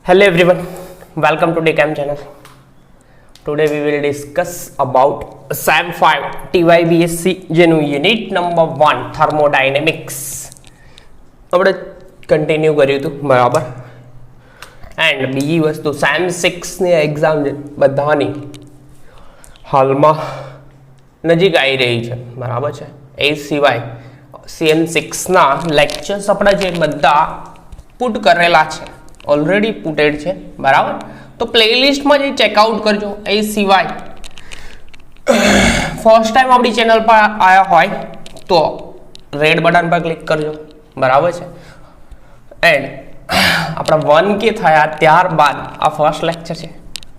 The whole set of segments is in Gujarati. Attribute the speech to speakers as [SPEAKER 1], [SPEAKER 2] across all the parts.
[SPEAKER 1] Hello everyone, welcome to DCAM channel. Today we will discuss about SAM 5 TYBSc જેનું યુનિટ નંબર 1 થર્મોડાયનેમિક્સ આપણે કન્ટિન્યુ કર્યું હતું બરાબર. એન્ડ બીજી વસ્તુ SAM 6 ની એક્ઝામ બધાની હાલમાં નજીક આવી રહી છે બરાબર છે. એ સિવાય CM 6 ના લેક્ચર્સ આપણે જે બધા પુટ કરેલા છે ऑलरेडी पुटेड है बराबर. तो प्लेलिस्ट में चेकआउट करजो. ए सिवाय फर्स्ट टाइम अपनी चैनल पर आया हो तो रेड बटन पर क्लिक करजो बराबर है. एंड अपना 1K थया त्यारबाद आ फर्स्ट लेक्चर है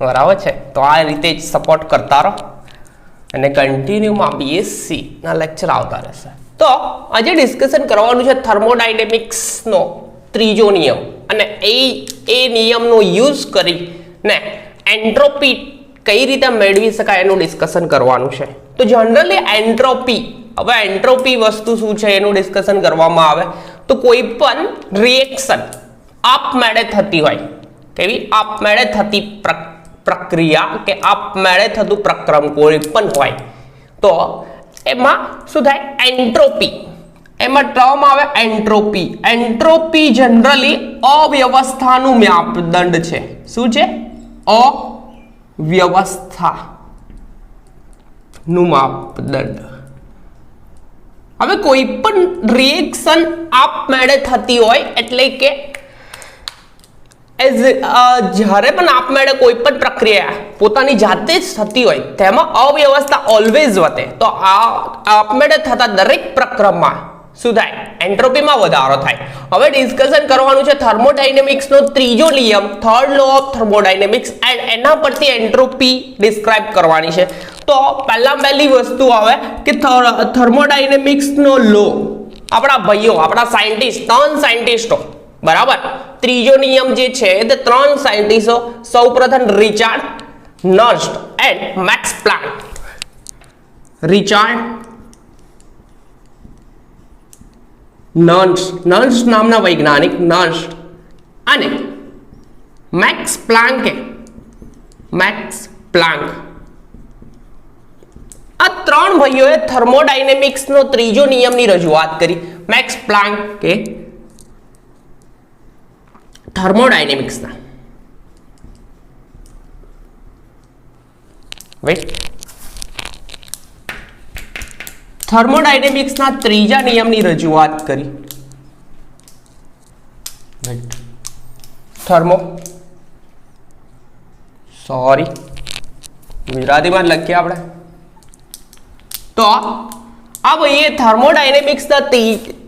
[SPEAKER 1] बराबर है. तो आ रीते सपोर्ट करता रहो અને કન્ટિન્યુ માં BSc ના લેક્ચર આવતા રહેશે. તો આજે ડિસ્કશન કરવાનું છે થર્મોડાયનેમિક્સ નો ત્રીજો નિયમ અને એ નિયમનો યુઝ કરીને એન્ટ્રોપી કઈ રીતે મેળવી શકાય એનું ડિસ્કશન કરવાનું છે. તો જનરલી એન્ટ્રોપી, હવે એન્ટ્રોપી વસ્તુ શું છે એનું ડિસ્કશન કરવામાં આવે તો કોઈ પણ રિએક્શન આપમેળે થતી હોય, કેવી આપમેળે થતી પ્રક્રિયા કે આપમેળે થતું પ્રક્રમ કોઈ પણ હોય તો એમાં શું થાય એન્ટ્રોપી. એમાં ટર્મ આવે એન્ટ્રોપી. એન્ટ્રોપી જનરલી અવ્યવસ્થાનું માપદંડ છે. શું છે? અવ્યવસ્થાનું માપદંડ. હવે કોઈ પણ રિએક્શન આપમેળે થતી હોય એટલે કે જ્યારે પણ આપમેળે કોઈ પણ પ્રક્રિયા પોતાની જાતે જ થતી હોય તેમાં અવ્યવસ્થા ઓલવેઝ વધે. તો આ આપમેળે થતા દરેક પ્રક્રમમાં શું થાય? એન્ટ્રોપીમાં વધારો થાય. હવે ડિસ્કશન કરવાનું છે થર્મોડાયનેમિક્સનો ત્રીજો નિયમ, third law of thermodynamics, and એના પરથી એન્ટ્રોપી ડિસ્ક્રાઇબ કરવાની છે. તો પહેલી વસ્તુ આવે કે થર્મોડાયનેમિક્સનો લો આપણા ભાઈઓ, આપણા સાયન્ટિસ્ટ, 3 સાયન્ટિસ્ટો બરાબર. ત્રીજો નિયમ જે છે તે 3 સાયન્ટિસ્ટો, સૌપ્રથમ Richard Nernst and Max Planck. Richard Nernst નામના વૈજ્ઞાનિક નર્સ્ટ અને મેક્સ પ્લાન્ક આ 3 ભાઈઓએ થર્મોડાયનેમિક્સનો ત્રીજો નિયમની રજૂઆત કરી. મેક્સ પ્લાન્કે થર્મોડાયનેમિક્સના થર્મોડાયનેમિક્સના ત્રીજા નિયમની રજૂઆત કરી. ગુજરાતીમાં લખીએ આપણે તો આ ભાઈએ થર્મોડાયનેમિક્સના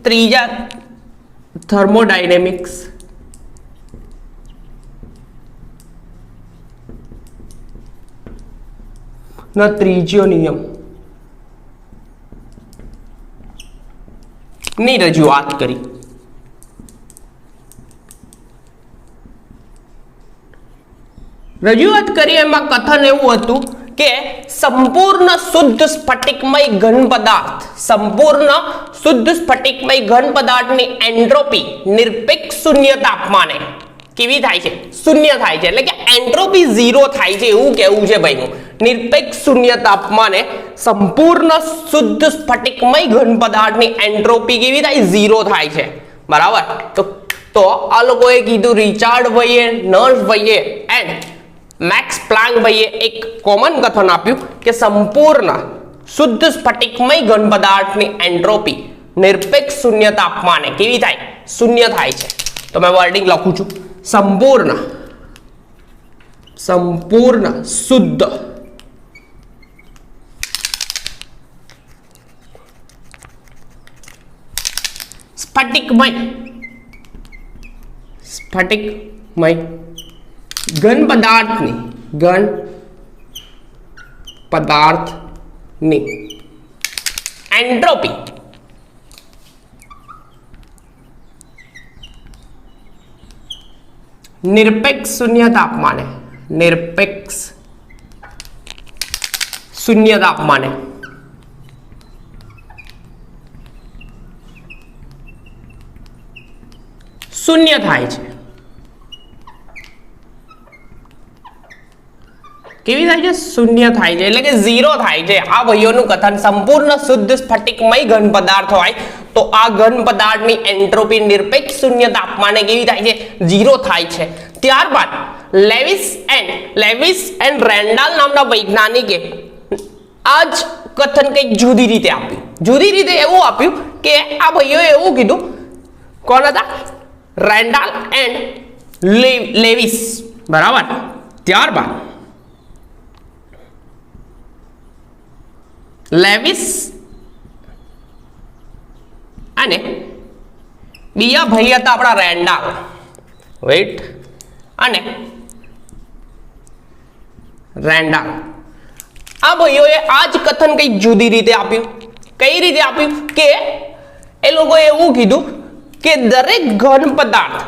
[SPEAKER 1] ત્રીજા થર્મોડાયનેમિક્સ ના ત્રીજો નિયમ ની રજૂઆત કરી. એમાં કથન એવું હતું કે સંપૂર્ણ શુદ્ધ સ્ફટિકમય ઘન પદાર્થની એન્ટ્રોપી નિરપેક્ષ શૂન્ય તાપમાને કેવી થાય છે? શૂન્ય થાય છે. એટલે કે એન્ટ્રોપી 0 થાય છે એવું કહેવું છે ભાઈનું. નિરપેક્ષ શૂન્ય તાપમાને સંપૂર્ણ શુદ્ધ સ્ફટિકમય ઘન પદાર્થની એન્ટ્રોપી કેવી થાય? 0 થાય છે બરાબર. તો આ લોકોએ કીધું, રિચાર્ડ ભાઈએ, નર્સ ભાઈએ એન્ડ મેક્સ પ્લાન્ક ભાઈએ એક કોમન કથન આપ્યું કે સંપૂર્ણ શુદ્ધ સ્ફટિકમય ઘન પદાર્થની એન્ટ્રોપી નિરપેક્ષ શૂન્ય તાપમાને કેવી થાય? શૂન્ય થાય છે. તો મેં વર્ડિંગ લખું છું, સંપૂર્ણ શુદ્ધ સ્ફટિકમય ઘન પદાર્થની એન્ટ્રોપી નિરપેક્ષ શૂન્ય તાપમાને શૂન્ય થાય છે. કેવી થાય છે? શૂન્ય થાય છે, એટલે કે ઝીરો થાય છે. આ ભાઈઓનું કથન સંપૂર્ણ શુદ્ધ સ્ફટિકમય ઘન પદાર્થ હોય તો આ ઘન પદાર્થની એન્ટ્રોપી નિરપેક્ષ શૂન્ય તાપમાને કેવી થાય છે? ઝીરો થાય છે. ત્યારબાદ લેવિસ એન્ડ રેન્ડાલ નામના વૈજ્ઞાનિકે આ જ કથન કંઈક જુદી રીતે આપ્યું. જુદી રીતે એવું આપ્યું કે આ ભાઈઓએ એવું કીધું, કોણ હતા? રેન્ડાલ એન્ડ લેવિસ, બરાબર. ત્યારબાદ લેવિસ અને બીજા ભાઈ હતા આપણા રેન્ડાલ, વેઇટ, અને રેન્ડાલ. આ ભાઈઓએ આ જ કથન કંઈક જુદી રીતે આપ્યું. કઈ રીતે આપ્યું? કે એ લોકોએ એવું કીધું કે દરેક ઘન પદાર્થ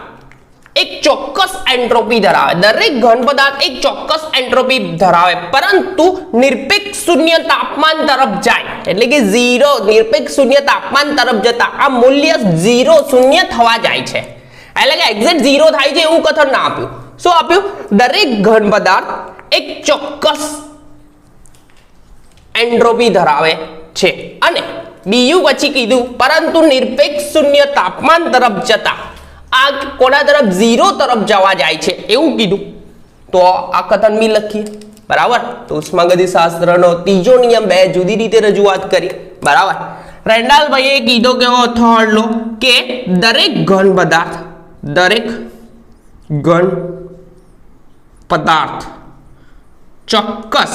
[SPEAKER 1] એક ચોક્કસ એન્ટ્રોપી ધરાવે, દરેક ઘન પદાર્થ એક ચોક્કસ એન્ટ્રોપી ધરાવે, પરંતુ નિરપેક્ષ શૂન્ય તાપમાન તરફ જાય, એટલે કે ઝીરો, નિરપેક્ષ શૂન્ય તાપમાન તરફ જતા આ મૂલ્ય ઝીરો, શૂન્ય થવા જાય છે. એટલે કે એક્ઝેક્ટ ઝીરો થાય છે એવું કથન ના આપ્યું. શું આપ્યું? દરેક ઘન પદાર્થ એક ચોક્કસ એન્ટ્રોપી ધરાવે છે, અને બીજું પછી કીધું પરંતુ નિરપેક્ષ શૂન્ય તાપમાન તરફ જતા આ કોના તરફ? ઝીરો તરફ જવા જાય છે એવું કીધું. તો આ કથન બી લખીએ, બરાબર. તો ઉષ્માગતિશાસ્ત્રનો ત્રીજો નિયમ બે જુદી રીતે રજૂઆત કરી, બરાબર. રેન્ડાલ ભાઈએ કીધો કે થર્ડ લો કે દરેક ઘન પદાર્થ ચોક્કસ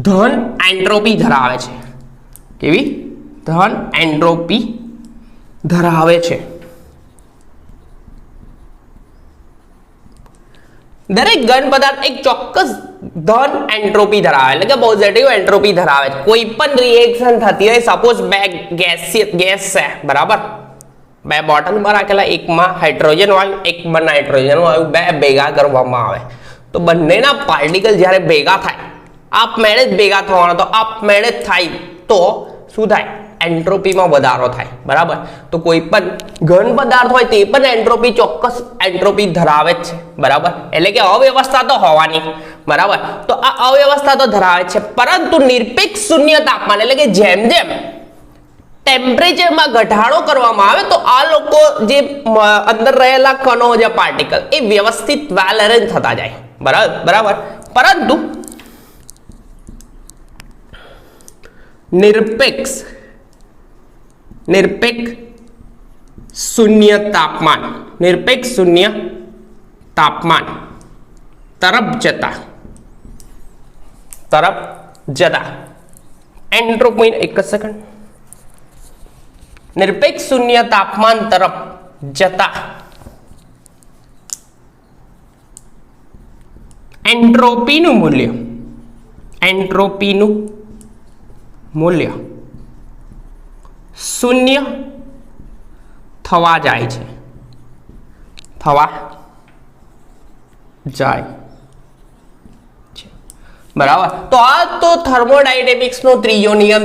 [SPEAKER 1] ધન એન્ટ્રોપી ધરાવે છે. કેવી? ધન એન્ટ્રોપી ધરાવે છે. દરેક ઘન પદાર્થ એક ચોક્કસ ધન એન્ટ્રોપી ધરાવે, એટલે કે પોઝિટિવ એન્ટ્રોપી ધરાવે છે. કોઈ પણ રિએક્શન થતી હોય, સપોઝ બે ગેસ છે, બરાબર, બે બોટલમાં રાખેલા, એકમાં હાઇડ્રોજન વાયુ, એકમાં નાઇટ્રોજન વાયુ, બે ભેગા કરવામાં આવે તો બંનેના પાર્ટિકલ જ્યારે ભેગા થાય, આપમેળે જ ભેગા થવાના, તો આપમેળે જ થાય તો શું થાય? એન્ટ્રોપીમાં વધારો થાય, બરાબર. તો કોઈ પણ ઘન પદાર્થ હોય તે પણ એન્ટ્રોપી, ચોક્કસ એન્ટ્રોપી ધરાવે જ છે, બરાબર. એટલે કે અવ્યવસ્થા તો હોવાની, બરાબર. તો આ અવ્યવસ્થા તો ધરાવે છે, પરંતુ નિરપેક્ષ શૂન્ય તાપમાન, એટલે કે જેમ જેમ ટેમ્પરેચરમાં ઘટાડો કરવામાં આવે તો આ લોકો જે અંદર રહેલા કણો, જે પાર્ટિકલ, એ વ્યવસ્થિત વેલ અરેન્જ થતા જાય, બરાબર. પરંતુ નિરપેક્ષ શૂન્ય તાપમાન તરફ જતા એન્ટ્રોપી, એક સેકન્ડ, નિરપેક્ષ શૂન્ય તાપમાન તરફ જતા એન્ટ્રોપીનું મૂલ્ય શૂન્ય થવા જાય છે, બરાબર. તો આ તો થર્મોડાયનેમિક્સનો ત્રીજો નિયમ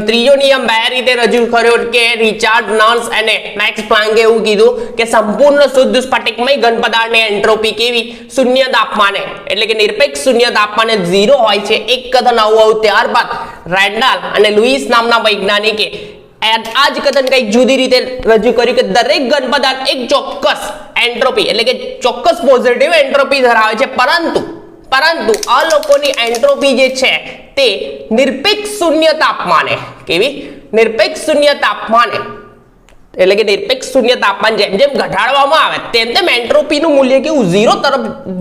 [SPEAKER 1] બે રીતે રજૂ કર્યો કે રિચાર્ડ નર્સ અને મેક્સ પ્લાન્કે એવું કીધું કે સંપૂર્ણ શુદ્ધ સ્ફટિકમય ઘન પદાર્થની એન્ટ્રોપી કેવી? શૂન્ય તાપમાને, એટલે કે નિરપેક્ષ શૂન્ય તાપમાને ઝીરો હોય છે. એક કથન આવું. ત્યારબાદ રેન્ડાલ અને લુઈસ નામના વૈજ્ઞાનિકે આ જ કથન કંઈક જુદી રીતે રજૂ કર્યું કે દરેક ઘન પદાર્થ એક ચોક્કસ એન્ટ્રોપી, એટલે કે ચોક્કસ પોઝિટિવ એન્ટ્રોપી ધરાવે છે, પરંતુ આ લોકોની એન્ટ્રોપી જે છે તે નિરપેક્ષ શૂન્ય તાપમાને, કેવી? નિરપેક્ષ શૂન્ય તાપમાને, એટલે કે નિરપેક્ષ શૂન્ય તાપમાન જેમ જેમ ઘટાડવામાં આવે તેમ તેમ એન્ટ્રોપીનું મૂલ્ય કેવું?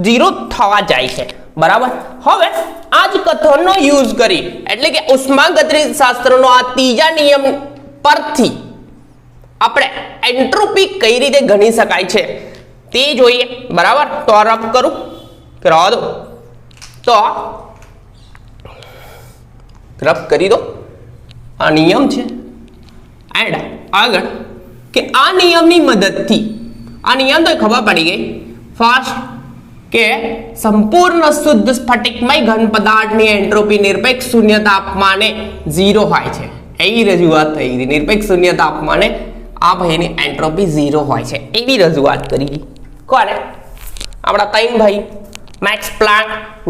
[SPEAKER 1] ઝીરો થવા જાય છે, બરાબર. હવે આ જ કથનનો યુઝ કરી, એટલે કે ઉષ્માગતિશાસ્ત્રનો આ ત્રીજા નિયમ પરથી આપણે એન્ટ્રોપી કઈ રીતે ગણી શકાય છે તે જોઈએ, બરાબર. તો આ રફ કરું કે રહેવા દો? તો રફ કરી દો. આ નિયમ છે, એન્ડ આગળ કે આ નિયમની મદદથી, આ નિયમ તો ખબર પડી ગઈ ફાસ્ટ કે સંપૂર્ણ શુદ્ધ સ્ફટિકમય ઘન પદાર્થની એન્ટ્રોપી નિરપેક્ષ શૂન્ય તાપમાને ઝીરો હોય છે, એવી રજૂઆત થઈ ગઈ. નિરપેક્ષ શૂન્ય તાપમાને આ ભાઈની એન્ટ્રોપી ઝીરો હોય છે એવી રજૂઆત કરી. કોને? આપણા ત્રણ ભાઈ મેક્સ પ્લાન્ક,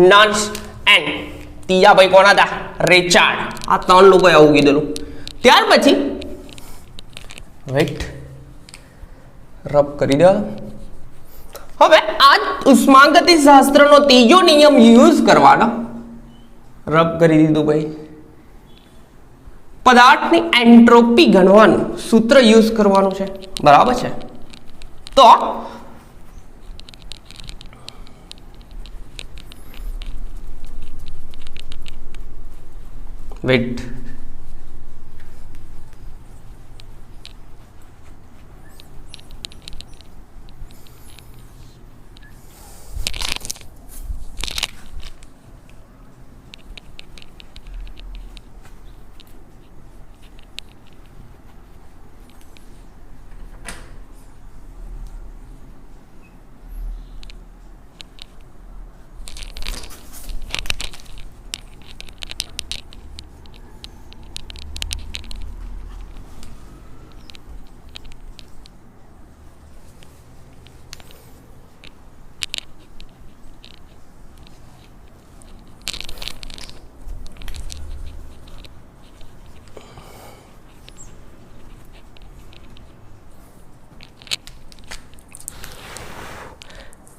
[SPEAKER 1] નર્સ એન્ડ ત્રીજા ભાઈ કોણ હતા? રિચાર્ડ. આ ત્રણ લોકોએ આવું કીધેલું. ત્યાર પછી વેઇટ રબ કરી દો. હવે આ ઉષ્માગતિ શાસ્ત્રનો ત્રીજો નિયમ યુઝ કરવાનો. રબ કરી દીધું ભાઈ. પદાર્થની એન્ટ્રોપી ગણવાનું સૂત્ર યુઝ કરવાનું છે. બરાબર છે? તો વેઇટ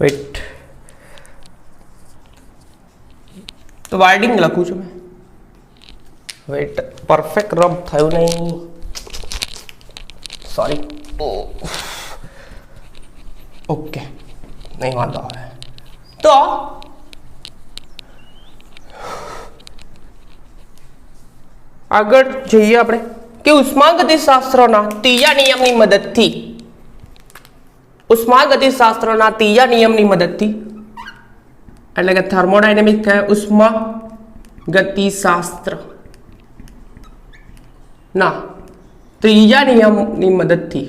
[SPEAKER 1] વેઇટ તો વાર્ડિંગ લખું છું મેં. વેઇટ પરફેક્ટ રબ થયું નહીં, સોરી. ઓકે, નહીં વાંધો આવે. તો આગળ જઈએ આપણે કે ઉષ્માગતિ શાસ્ત્રના ત્રીજા નિયમની મદદથી ઉષ્માગતિશાસ્ત્રના ત્રીજા નિયમની મદદથી એટલે કે થર્મોડાયનેમિક્સ કહે ઉષ્માગતિશાસ્ત્ર ના ત્રીજા નિયમની મદદથી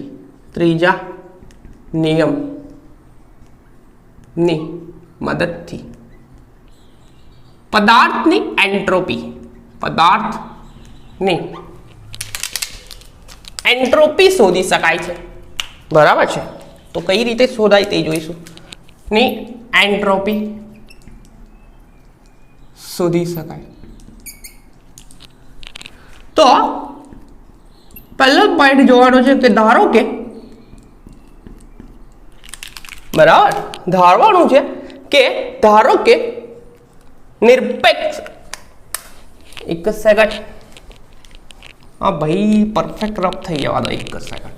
[SPEAKER 1] પદાર્થની એન્ટ્રોપી શોધી શકાય છે. બરાબર છે? તો કઈ રીતે શોધાય તે જોઈશું. ની એન્ટ્રોપી શોધી શકાય. તો પહેલો પોઈન્ટ જોવાનો છે કે ધારો કે બરાબર ધારવાનું છે કે નિરપેક્ષ એક સેકન્ડ. હા ભાઈ પરફેક્ટ રફ થઈ જવા દો. એક સેકન્ડ.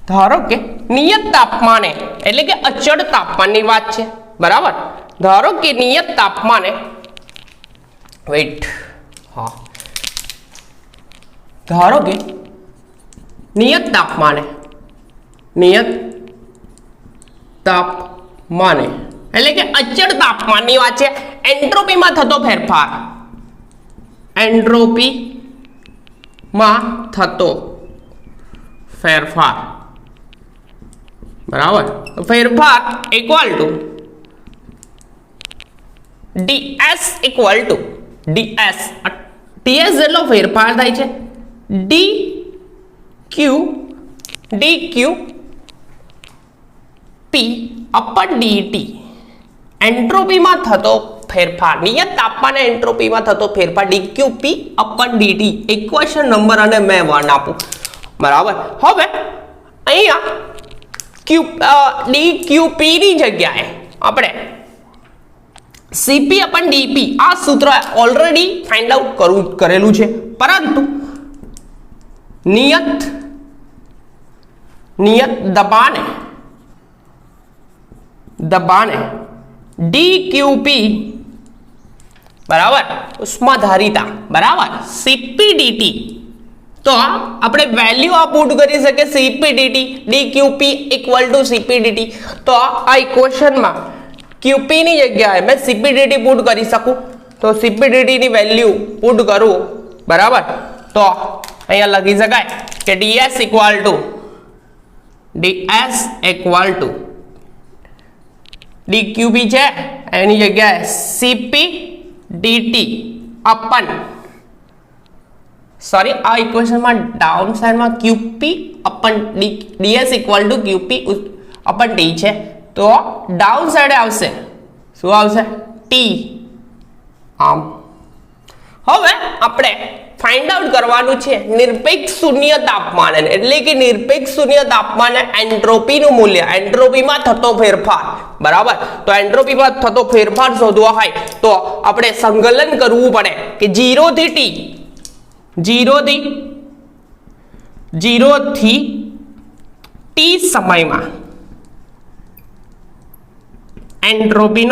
[SPEAKER 1] ધારો કે નિયત તાપમાને એટલે કે અચળ તાપમાનની વાત છે. બરાબર? ધારો કે નિયત તાપમાને વેઇટ હા ધારો કે નિયત તાપમાને એટલે કે અચળ તાપમાનની વાત છે. એન્ટ્રોપીમાં થતો ફેરફાર બરાબર? ફેરફાર equal to ds equal two ds જેટલો ફેરફાર થાય છે dqp અપન dt. એન્ટ્રોપીમાં થતો ફેરફાર નિયત તાપમાને એન્ટ્રોપીમાં થતો ફેરફાર dqp અપન dt. ઇક્વેશન નંબર અને મેં 1 આપું. બરાબર? હવે અહીંયા dqp ની જગ્યાએ આપણે cp અપન dp આ સૂત્ર ઓલરેડી ફાઇન્ડ આઉટ કરેલું છે, પરંતુ નિયત દબાણે dqp બરાબર ઉષ્માધારિતા બરાબર cp dt. તો આપણે વેલ્યુ આ પુટ કરી શકીએ cp dt dqp equal to cp dt. તો આ ઇક્વેશનમાં qp ની જગ્યાએ મેં cp dt પુટ કરી શકું. તો cp dt ની વેલ્યુ પુટ કરું. બરાબર? તો અહીંયા લખી શકાય કે ds ઇક્વલ ટુ dqp છે એની જગ્યાએ cp dt અપન સોરી આ ઇક્વેશનમાં ડાઉન સાઈડમાં qp અપન ds equal two qp અપન d છે. તો ડાઉન સાઈડે આવશે શું આવશે? ટી. આમ હવે આપણે ફાઇન્ડ આઉટ કરવાનું છે નિરપેક્ષ શૂન્ય તાપમાન, એટલે કે નિરપેક્ષ શૂન્ય તાપમાન એન્ટ્રોપીનું મૂલ્ય, એન્ટ્રોપીમાં થતો ફેરફાર, બરાબર. તો એન્ટ્રોપીમાં થતો ફેરફાર શોધવા હોય તો આપણે સંકલન કરવું પડે કે 0 થી ટી, 0 થી ટી સમયમાં એન્ટ્રોપી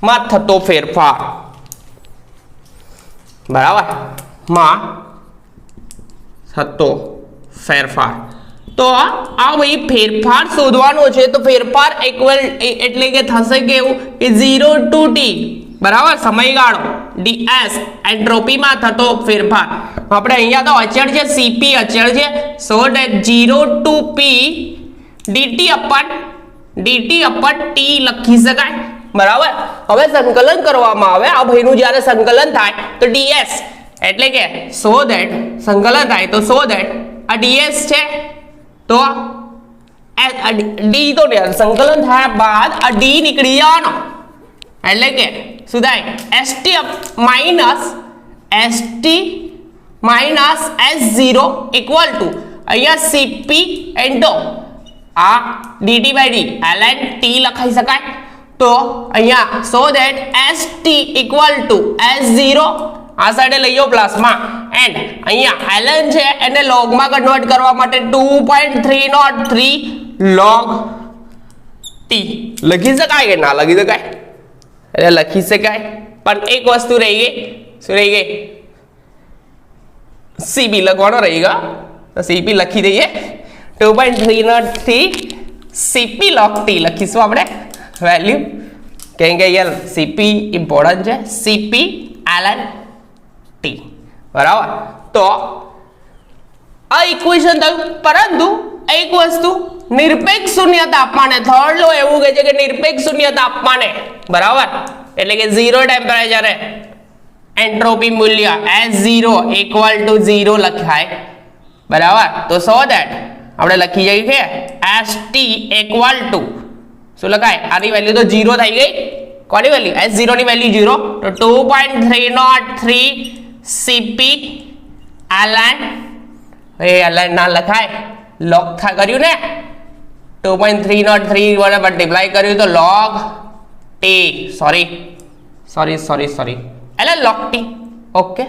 [SPEAKER 1] માં થતો ફેરફાર, બરાબર, માં થતો ફેરફાર. તો આ ભાઈ ફેરફાર શોધવાનો છે. તો ફેરફાર ઇક્વલ એટલે કે થશે કેવું કે 0 ટુ ટી, બરાબર, સમયગાળો ds એન્ટ્રોપીમાં થતો ફેરફાર. આપણે અહીંયા તો અચળ છે, cp અચળ છે, so that 0 to p dt upon t લખી શકાય, બરાબર. હવે સંકલન કરવામાં આવે, આ ભાઈનું જ્યારે સંકલન થાય તો ds એટલે કે સો that સંકલન થાય તો સો that આ ds છે તો ડી તો સંકલન થયા બાદ આ ડી નીકળી જવાનો, એટલે કે શું થાય? st minus s0 equal to અહીંયા cp ઇન્ટુ આ dt by d ln t લખાઈ શકાય. તો અહીંયા so that st equal to s0 આ સાઈડે લઈ જાઓ પ્લસમાં, એન્ડ અહીંયા ln છે એને લોગમાં કન્વર્ટ કરવા માટે 2.303 log t લખી શકાય કે ના લખી શકાય? એટલે લખી શકાય, પણ એક વસ્તુ રહી ગઈ. શું રહી ગઈ? cp લખવાનો રહી ગયો, તો cp લખી દઈએ. 2.303 cp log t લખીશું આપણે વેલ્યુ, કેમ કે યાર cp ઇમ્પોર્ટન્ટ છે, cp ln t, બરાબર. તો આ ઇક્વેશન થયું, પરંતુ એક વસ્તુ નિરપેક્ષ શૂન્ય તાપમાને, થર્ડ લો એવું કહે છે કે નિરપેક્ષ શૂન્ય તાપમાને, બરાબર, એટલે કે 0 ટેમ્પરેચરે એન્ટ્રોપી મૂલ્ય S0 ઇક્વલ ટુ 0 લખાય, બરાબર. તો સો ધેટ આપણે લખી જઈએ કે ST ઇક્વલ ટુ શું લખાય? આની વેલ્યુ તો 0 થઈ ગઈ. કોની વેલ્યુ? S0 ની વેલ્યુ 0, તો 2.303 cp ln ln ના લખાય, log થા કર્યું ને, 2.303 વડે મલ્ટીપ્લાય કર્યું તો log t, સોરી એટલે log t, okay,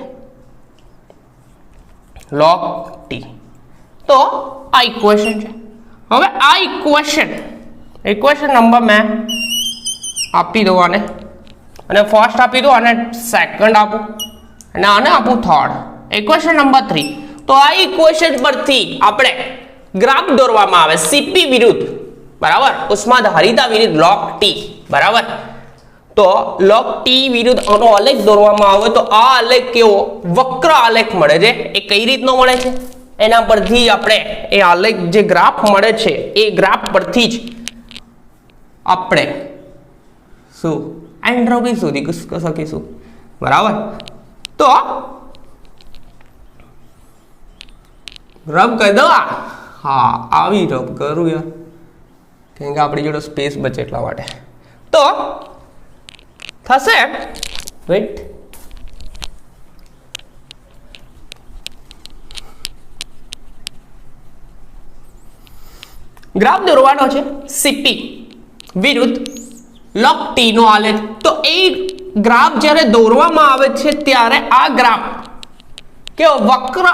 [SPEAKER 1] log t. તો આ ઇક્વેશન છે. હવે આ ઇક્વેશન નંબર મેં આપી દઉં આને, અને ફર્સ્ટ આપી દઉં અને સેકન્ડ આપું અને આને આપું થર્ડ, ઇક્વેશન નંબર 3. તો આ ઇક્વેશન પરથી આપણે ગ્રાફ દોરવામાં આવે cp વિરુદ્ધ, બરાબર, ઉષ્માધારિતા વિરુદ્ધ log t, બરાબર. તો log t વિરુદ્ધ આનો આલેખ દોરવામાં આવે તો આ આલેખ કેવો? વક્ર આલેખ મળે છે. એ કઈ રીતનો મળે છે? એના પરથી આપણે એ આલેખ જે ગ્રાફ મળે છે એ ગ્રાફ પરથી જ આપણે શું એન્ટ્રોપી શોધી શકીશું, બરાબર. તો રબ કરી દો. હા, આવી રબ કરું યાર, કેમ કે આપણી જોડે સ્પેસ બચે એટલા માટે. તો થશે, વેઇટ, ગ્રાફ દોરવાનો છે cp વિરુદ્ધ log t નો આલેખ. તો એ ગ્રાફ જ્યારે દોરવામાં આવે છે ત્યારે આ ગ્રાફ કેવો? વક્ર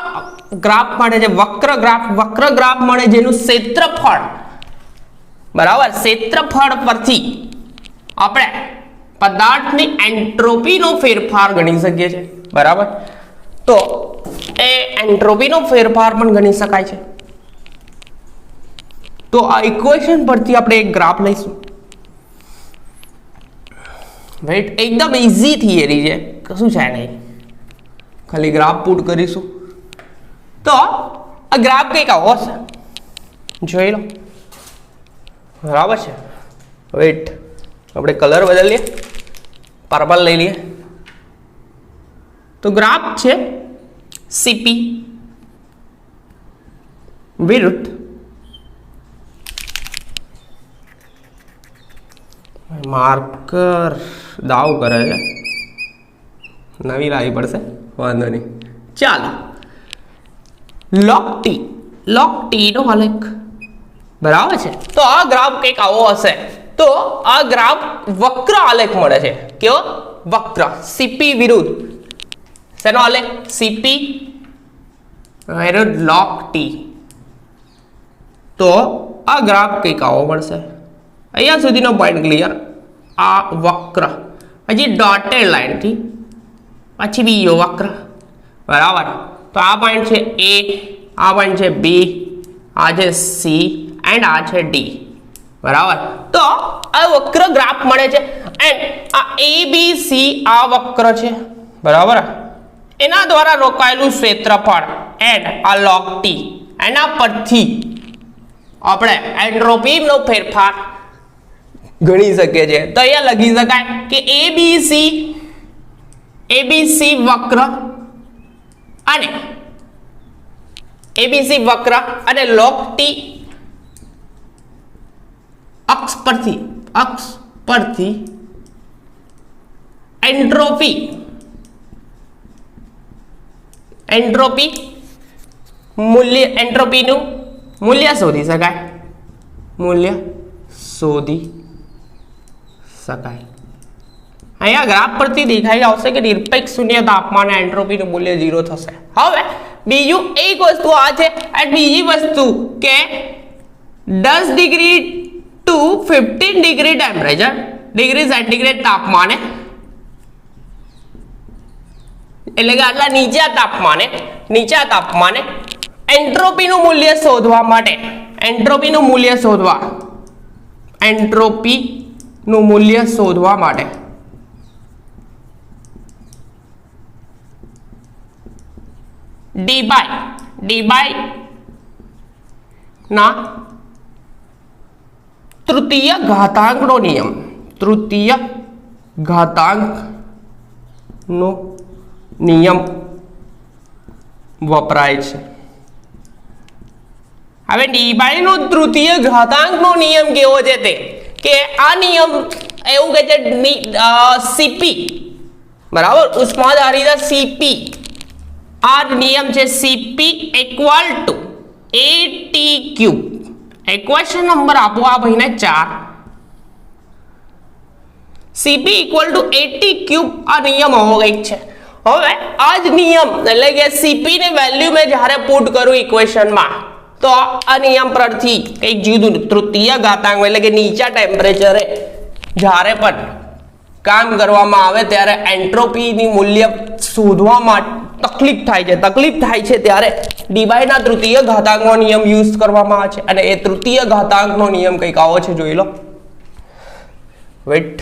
[SPEAKER 1] ગ્રાફ મળે છે, વક્ર ગ્રાફ મળે જેનું ક્ષેત્રફળ, બરાબર, ક્ષેત્રફળ પરથી આપણે પદાર્થની એન્ટ્રોપીનો ફેરફાર ગણી શકીએ છીએ, બરાબર. તો એ એન્ટ્રોપીનો ફેરફાર પણ ગણી શકાય છે. તો આ ઇક્વેશન પરથી આપણે એક ગ્રાફ લઈશું. વેઇટ, એકદમ ઈઝી થિયરી છે, કશું છે નહીં, ખાલી ગ્રાફ પુટ કરીશું. તો આ ગ્રાફ કંઈક આવો છે, જોઈ લો, બરાબર છે. વેઇટ, આપણે કલર બદલીએ, પર્પલ લઈ લઈએ. તો ગ્રાફ છે cp વિરુદ્ધ માર્કર દાવ કરે છે, નવી લાવવી પડશે, વાંધો નહીં. ચાલો, log t નો આલેખ બરાબર છે. તો આ ગ્રાફ કંઈક આવો હશે. તો આ ગ્રાફ વક્ર આલેખ મળે છે. કેવો? વક્ર. સીપી વિરુદ્ધ શેનો આલેખ? સીપી વિરુદ્ધ log t. તો આ ગ્રાફ કંઈક આવો મળશે. અહીંયા સુધીનો પોઈન્ટ ક્લિયર. આ વક્ર, હજી ડોટેડ લાઈન થી પછી બીજો વક્ર, બરાબર. તો આ પોઈન્ટ છે A, આ પોઈન્ટ છે B, આ છે C એન્ડ આ છે D, બરાબર. તો આ વક્ર ગ્રાફ મળે છે એન્ડ આ ABC આ વક્ર છે, બરાબર. એના દ્વારા રોકાયેલું ક્ષેત્રફળ એન્ડ આ log t, એના પરથી આપણે એન્ટ્રોપીનો ફેરફાર ગણી શકીએ છીએ. તો અહીંયા લખી શકાય કે ABC વક્ર અને log t અક્ષ પરથી એન્ટ્રોપીનું મૂલ્ય શોધી શકાય. અહીંયા ગ્રાફ પરથી દેખાઈ આવશે કે નિરપેક્ષ શૂન્ય તાપમાને એન્ટ્રોપીનું મૂલ્ય 0 થશે. હવે બીજું એક વસ્તુ આ છે અને બીજી વસ્તુ કે 10 degree to 15 degree degree centigrade તાપમાને, એટલે કે આટલા નીચા તાપમાને એન્ટ્રોપીનું મૂલ્ય શોધવા માટે ડી બાય ના તૃતીય ઘાતાંકનો નિયમ વપરાય છે. હવે ડી બાય નો તૃતીય ઘાતાંકનો નિયમ કેવો છે તે કે આ નિયમ એવું કહે છે સીપી, બરાબર, ઉષ્માધારિતા સીપી. આ નિયમ છે CP equal to AT cube. Equation number આપો આ ભાઈને 4. CP equal to AT cube આ નિયમ આવો કંઈક છે. હવે આ જ નિયમ એટલે કે સીપી ની વેલ્યુ મેં જ્યારે પુટ કરું ઇક્વેશનમાં તો આ નિયમ પરથી કંઈક જુદું તૃતીય ઘાતાંક એટલે કે નીચા ટેમ્પરેચરે જ્યારે પણ કામ કરવામાં આવે ત્યારે એન્ટ્રોપીની મૂલ્ય શોધવામાં તકલીફ થાય છે ત્યારે ડી બાય ના તૃતીય ઘાતાંકનો નિયમ યુઝ કરવામાં આવે છે અને એ તૃતીય ઘાતાંકનો નિયમ કંઈક આવો છે, જોઈ લો. વેટ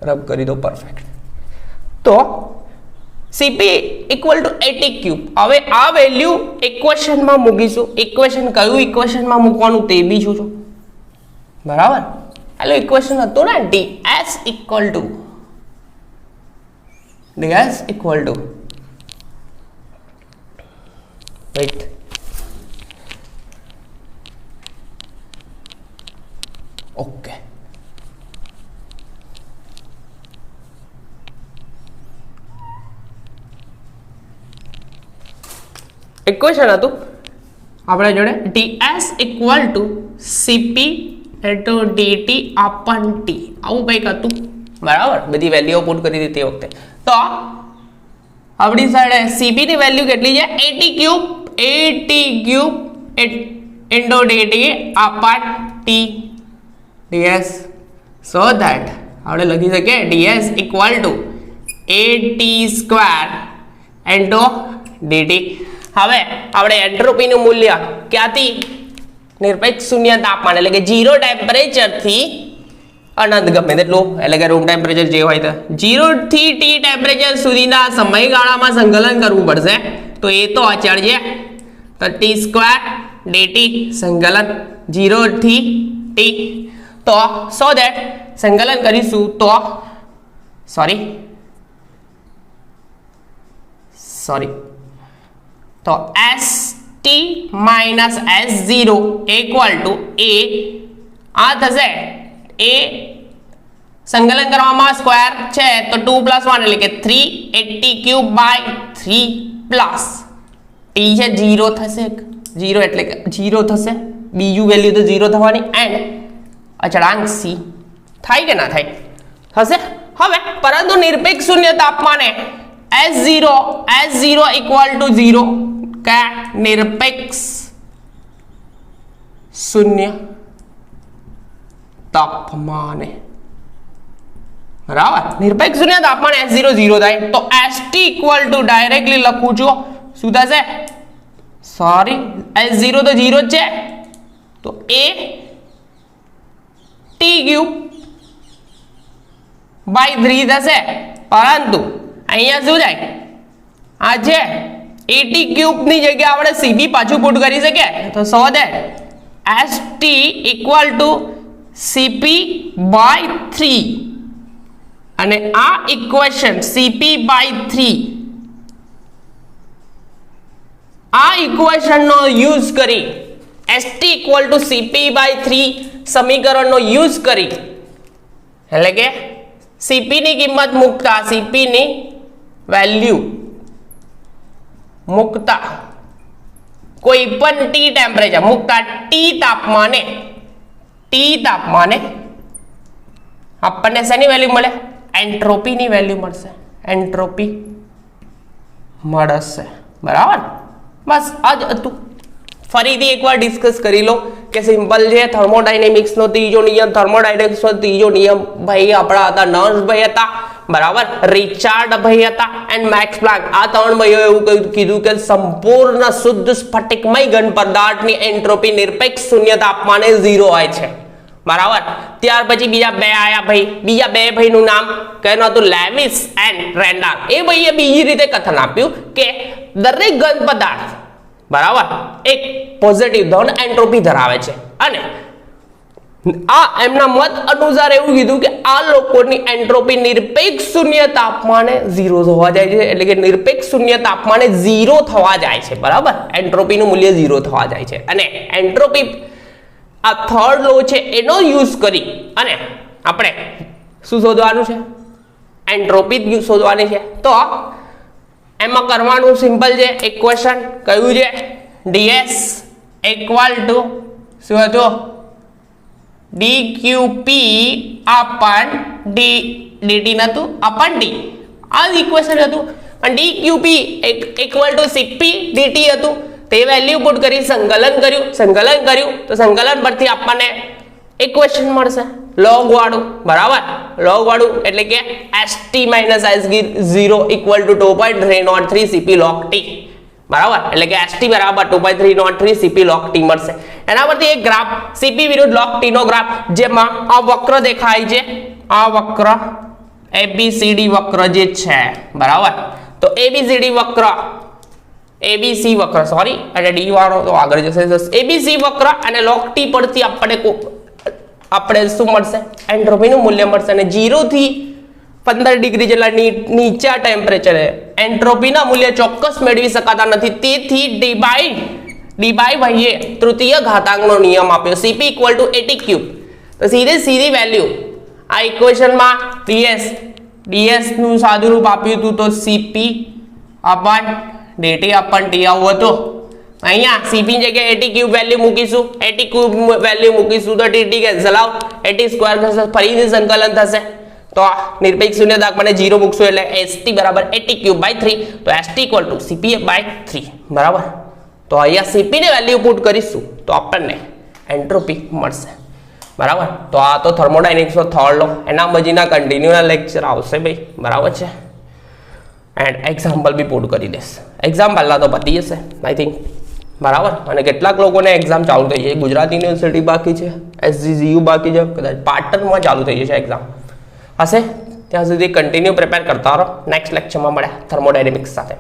[SPEAKER 1] રબ કરી દો, પરફેક્ટ. તો સીપી ઇક્વલ ટુ 80 ક્યુબ. હવે આ વેલ્યુ ઇક્વેશનમાં મૂકીશું. કયું ઇક્વેશનમાં મૂકવાનું તે બી છું, બરાબર. એટલે ઇક્વેશન હતું ને ds equal to wait okay. Equation હતું આપણે જોડે ds equal to cp into dt upon t, આવું કંઈક હતું, બરાબર. બધી વેલ્યુઓ પુટ કરી દીધી તે વખતે. તો આપણી સાઈડે cp ની વેલ્યુ કેટલી છે? 80 cube into dt upon t ds. So that આપણે લખી શકીએ ds equal two 80 square into dt. હવે આપણે એન્ટ્રોપીનું મૂલ્ય ક્યાંથી? નિરપેક્ષ શૂન્ય તાપમાન એટલે કે 0 ટેમ્પરેચર થી અનંત ગમે તેટલું એટલે કે રૂમ ટેમ્પરેચર જે હોય તો 0 થી t ટેમ્પરેચર સુધીના સમયગાળામાં સંકલન કરવું પડશે. તો એ તો અચળ છે. તો t સ્ક્વેર dt સંકલન 0 થી t. તો સો ધેટ સંકલન કરીશું તો સોરી તો s T minus S0 equal to એ આ થશે એ સંકલન કરવામાં સ્ક્વેર છે તો 2 + 1 એટલે કે 380³ / 3 પ્લસ ટી છે 0 થશે 0 એટલે કે 0 થશે બીજું વેલ્યુ તો 0 થવાની એન્ડ અચળાંક c થાય કે ના થાય થશે હવે પરંતુ નિરપેક્ષ શૂન્ય તાપમાને S0 ઇક્વલ ટુ 0 કે નિરપેક્ષ શૂન્ય તાપમાને બરાબર નિરપેક્ષ શૂન્ય તાપમાન S0 0 થાય તો ST ઇક્વલ ટુ ડાયરેક્ટલી લખું છું શું થશે સોરી S0 તો 0 જ છે તો A T³ / 3 થશે પરંતુ અહીંયા શું થાય આ છે AT³ ની જગ્યાએ આપણે CP પાછું પુટ કરી શકીએ તો so that ST equal two CP/3 અને આ ઇક્વેશન CP/3 આ ઇક્વેશનનો યુઝ કરી ST ઇક્વલ ટુ CP/3 સમીકરણનો યુઝ કરી એટલે કે CP ની કિંમત મૂકતા CP ની વેલ્યુ મૂકતા કોઈ પણ T ટેમ્પરેચર મૂકતા T તાપમાને આપણને શેની વેલ્યુ મળે એન્ટ્રોપી ની વેલ્યુ મળશે એન્ટ્રોપી મળશે બરાબર બસ આ જ હતું ફરીથી એકવાર ડિસ્કસ કરી લો કે સિમ્પલ છે થર્મોડાયનેમિક્સ નો ત્રીજો નિયમ થર્મોડાયનેમિક્સ નો ત્રીજો નિયમ ભાઈ આપણા હતા નર્સ ભાઈ હતા બરાબર રિચાર્ડ ભાઈ હતા એન્ડ મેક્સ પ્લાન્ક આ ત્રણ ભાઈઓ એવું કીધું કે સંપૂર્ણ શુદ્ધ સ્ફટિકમય ઘન પદાર્થની એન્ટ્રોપી નિરપેક્ષ શૂન્ય તાપમાને 0 હોય છે બરાબર ત્યાર પછી બીજા બે આયા ભાઈ બીજા બે ભાઈનું નામ કહેવાનું હતું લેવિસ એન્ડ રેન્ડાલ એ ભાઈએ બીજી રીતે કથન આપ્યું કે દરેક ઘન પદાર્થ બરાબર એક પોઝિટિવ ધન એન્ટ્રોપી ધરાવે છે અને આ એમના મત અનુસાર એવું કીધું કે આ લોકોની એન્ટ્રોપી નિરપેક્ષ શૂન્ય તાપમાને 0 થવા જાય છે એટલે કે નિરપેક્ષ શૂન્ય તાપમાને 0 થવા જાય છે બરાબર એન્ટ્રોપીનું મૂલ્ય 0 થવા જાય છે અને એન્ટ્રોપી આ થર્ડ લો છે એનો યુઝ કરી અને આપણે શું શોધવાનું છે એન્ટ્રોપી શોધવાની છે તો એમાં કરવાનું સિમ્પલ છે ઇક્વેશન કયું છે ds ઇક્વલ ટુ શું હતું dqp અપન dt નતું અપન d આ ઇક્વેશન હતું અને dqp equal to cp dt હતું તે વેલ્યુ પુટ કરી સંકલન કર્યું તો સંકલન પરથી આપણને ઇક્વેશન મળશે log વાળું બરાબર log વાળું એટલે કે st - s0 equal two 2.303 cp log t બરાબર એટલે કે st બરાબર 2.303 cp log t મળશે એના પરથી એક ગ્રાફ cp વિરુદ્ધ log t નો ગ્રાફ જેમાં આ વક્ર દેખાય છે આ વક્ર abcd વક્ર જે છે બરાબર તો abcd વક્ર abc વક્ર સોરી એટલે d વાળો તો આગળ જશે abc વક્ર અને log t પરથી આપણે શું મળશે એન્ટ્રોપીનું મૂલ્ય મળશે અને 0 થી 15 ડિગ્રી જેટલા નીચા ટેમ્પરેચરે એન્ટ્રોપીના મૂલ્ય ચોક્કસ મેળવી શકાતા નથી તેથી d બાય ભાઈએ તૃતીય ઘાતાંકનો નિયમ આપ્યો cp = AT³ તો સીધી વેલ્યુ આ ઇક્વેશનમાં ds નું સાદું રૂપ આપ્યું હતું તો cp અપન dt અપન t આવું હતું અહીંયા cp ની જગ્યાએ AT³ વેલ્યુ મૂકીશું AT³ વેલ્યુ મૂકીશું તો dt કેન્સલ આઉટ AT² થશે ફરીથી સંકલન થશે તો નિરપેક્ષ શૂન્ય તાપમાને 0 મૂકશું એટલે st બરાબર AT³/3 તો st = cp/3 બરાબર તો અહીંયા cp ને વેલ્યુ પુટ કરીશું તો આપણને એન્ટ્રોપી મળશે બરાબર તો આ તો થર્મોડાયનેમિક્સ નો થર્ડ લો એના પછીના કન્ટિન્યુના લેક્ચર આવશે ભાઈ બરાબર છે એન્ડ એક્ઝામ્પલ બી પુટ કરી દેશ એક્ઝામ પહેલા તો પતી જશે આઈ થિંક બરાબર અને કેટલાક લોકોને એક્ઝામ ચાલુ થઈ જાય ગુજરાત યુનિવર્સિટી બાકી છે SGGU બાકી છે કદાચ પાટણમાં ચાલુ થઈ જશે એક્ઝામ હશે ત્યાં સુધી કન્ટિન્યુ પ્રિપેર કરતા રહો નેક્સ્ટ લેક્ચરમાં મળ્યા થર્મોડાયનેમિક્સ સાથે